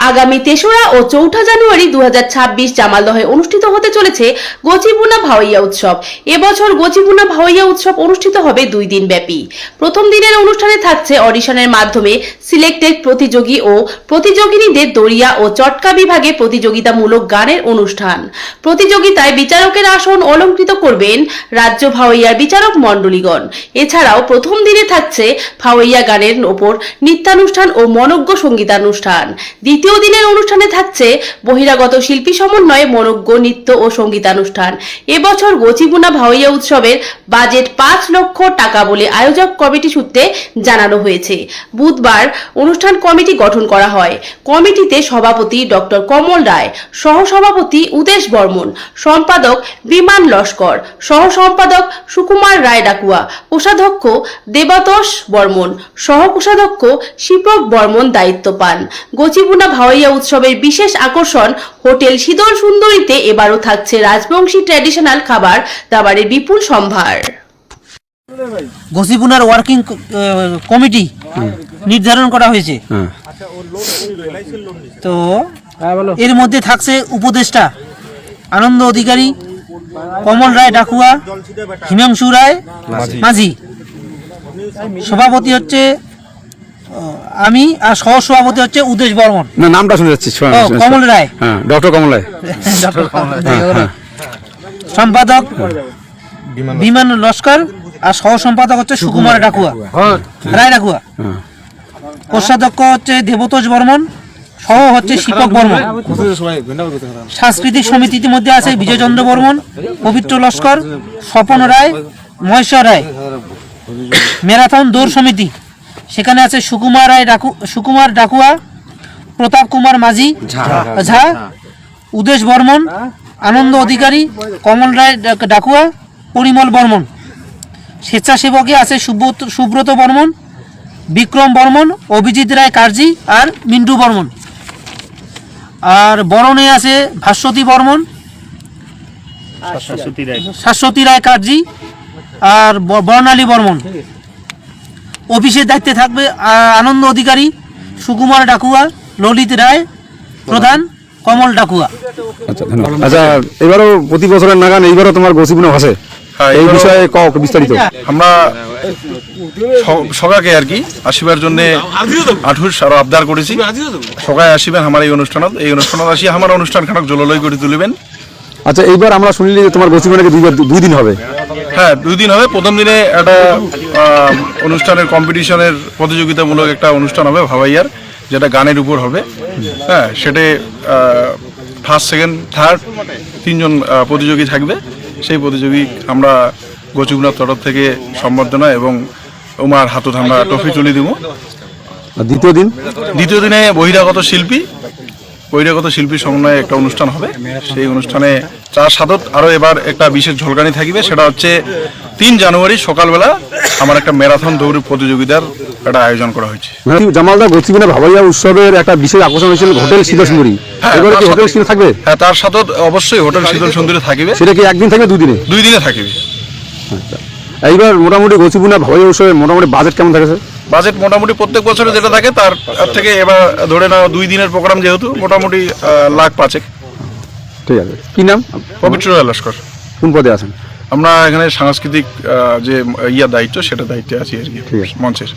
আগামী ৩রা ও ৪ঠা জানুয়ারি ২০২৬ জামালদহে অনুষ্ঠিত হতে চলেছে গচিপুনা ভাওয়াইয়া উৎসব। এবছর গচিপুনা ভাওয়াইয়া উৎসব অনুষ্ঠিত হবে ২ দিন ব্যাপী। প্রথম দিনের অনুষ্ঠানে থাকছে অডিশনের মাধ্যমে সিলেক্টেড প্রতিযোগী ও প্রতিযোগিনীদের দড়িয়া ও চটকা বিভাগে প্রতিযোগিতামূলক গানের অনুষ্ঠান। প্রতিযোগিতায় বিচারকের আসন অলংকৃত করবেন রাজ্য ভাওয়াইয়ার বিচারক মণ্ডলীগণ। এছাড়াও প্রথম দিনে থাকছে ভাওয়াইয়া গানের ওপর নৃত্যানুষ্ঠান ও মনজ্ঞ সঙ্গীতানুষ্ঠান। দ্বিতীয় দিনের অনুষ্ঠানে থাকছে বহিরাগত শিল্পী সমন্বয়ে মনজ্ঞ নৃত্য ও সঙ্গীতানুষ্ঠান। এবছর গচিপুনা ভাওয়াইয়া উৎসবের বাজেট ৫ লক্ষ টাকা বলে আয়োজক কমিটি সূত্রে জানানো হয়েছে। বুধবার অনুষ্ঠান কমিটি গঠন করা হয়। কমিটিতে সভাপতি ডক্টর কমল রায়, সহসভাপতি উদেশ বর্মন, সম্পাদক বিমান লস্কর, সহ সম্পাদক সুকুমার রায় ডাকুয়া, কোষাধ্যক্ষ দেবতোষ বর্মন, সহ কোষাধ্যক্ষ শিপক বর্মন দায়িত্ব পান। গচিপুনা ভাওয়াইয়া উৎসবের বিশেষ আকর্ষণ হোটেল শীতল সুন্দরীতে এবারও থাকছে রাজবংশী ট্র্যাডিশনাল খাবার দাবারের বিপুল সম্ভার। গচিপুনার ওয়ার্কিং কমিটি নির্ধারণ করা হয়েছে। তো এর মধ্যে থাকছে উপদেষ্টা আনন্দ অধিকারী, কমল রায় ডাকুয়া, হিমাংশু রায় মাঝি। সভাপতি হচ্ছে আমি, আর সহ সভাপতি হচ্ছে উদেশ বর্মন। না, নামটা শুনে যাচ্ছি। কমল রায়, ডক্টর কমল রায়। সম্পাদক বিমান লস্কর, আর সহ সম্পাদক হচ্ছে সুকুমার ডাকুয়া, রায় ডাকুয়া। কোষাধ্যক্ষ হচ্ছে দেবতোষ বর্মন, সহ হচ্ছে শিপক বর্মন। সাংস্কৃতিক সমিতির মধ্যে আছে বিজয়চন্দ্র বর্মন, পবিত্র লস্কর, স্বপন রায়, মহেশ্বর রায়। ম্যারাথন দৌড় সমিতি, সেখানে আছে সুকুমার ডাকুয়া, প্রতাপ কুমার মাঝি ঝা, উদেশ বর্মন, আনন্দ অধিকারী, কমল রায় ডাকুয়া, পরিমল বর্মন। স্বেচ্ছাসেবকে আছে সুব্রত বর্মন, বিক্রম বর্মন, অভিজিৎ রায় কার্জি আর মিন্টু বর্মন। আর বরণে আছে ভাস্বতী বর্মন, শাশ্বতী রায় কার্জি আর বর্ণালী বর্মন। অফিসের দায়িত্বে থাকবে আনন্দ অধিকারী, সুকুমার ডাকুয়া, ললিত রায় প্রধান, কমল ডাকুয়া। আচ্ছা, ধন্যবাদ। আচ্ছা, এবারও প্রতি বছরের নাগান এইবারও তোমার গচিপুনা ভাসে, এই বিষয়ে বিস্তারিত। আমরা সবাইকে আর কি আসিবার জন্য আঠুস আরো আবদার করেছি। সবাই আসিবেন আমার এই অনুষ্ঠানত আসি আমার অনুষ্ঠান খানক জললয় করে তুলিবেন। আচ্ছা, এইবার আমরা শুনলি যে তোমার গচিপুনাকে 2 দিন হবে। হ্যাঁ, 2 দিন হবে। প্রথম দিনে একটা অনুষ্ঠানের কম্পিটিশনের প্রতিযোগিতামূলক একটা অনুষ্ঠান হবে ভাওয়াইয়ার, যেটা গানের উপর হবে। হ্যাঁ, সেটা ফার্স্ট, সেকেন্ড, থার্ড 3 জন প্রতিযোগী থাকবে। সেই প্রতিযোগী আমরা গচিপুনার তরফ থেকে সম্বর্ধনা এবং ওমার হাতত আমরা ট্রফি তুলে দিব। দ্বিতীয় দিনে বহিরাগত শিল্পী সমন্বয়ে একটা অনুষ্ঠান হবে। সেই অনুষ্ঠানে 4-7 আরও এবার একটা বিশেষ ঝলকানি থাকবে। সেটা হচ্ছে 3 জানুয়ারি সকালবেলা আমার একটা ম্যারাথন দৌড় প্রতিযোগিতার একটা আয়োজন করা হয়েছে। জামালদা গচিপুনা ভাওয়াইয়া উৎসবের একটা বিশেষ আকর্ষণ হয়েছিল হোটেল শীতল সুন্দরী। এবারে কি হোটেল শীতল থাকবে? হ্যাঁ, তার সাথে অবশ্যই হোটেল শীতল সুন্দরী থাকবে। সেটা কি একদিন থাকবে 2 দিনে? 2 দিনে থাকবে। আচ্ছা, এইবার মোটামুটি গচিপুনা ভাওয়াইয়া উৎসবের মোটামুটি বাজেট কেমন থাকে? বাজেট মোটামুটি প্রত্যেক বছরে যেটা থাকে তার থেকে এবার ধরে নাও 2 দিনের প্রোগ্রাম, যেহেতু মোটামুটি 1,05,000। ঠিক আছে। কি নাম? পবিত্র লস্কর। কোন পদে আছেন? আমরা এখানে সাংস্কৃতিক যে দায়িত্ব, সেটা দায়িত্বে আছি আর কি, মঞ্চের।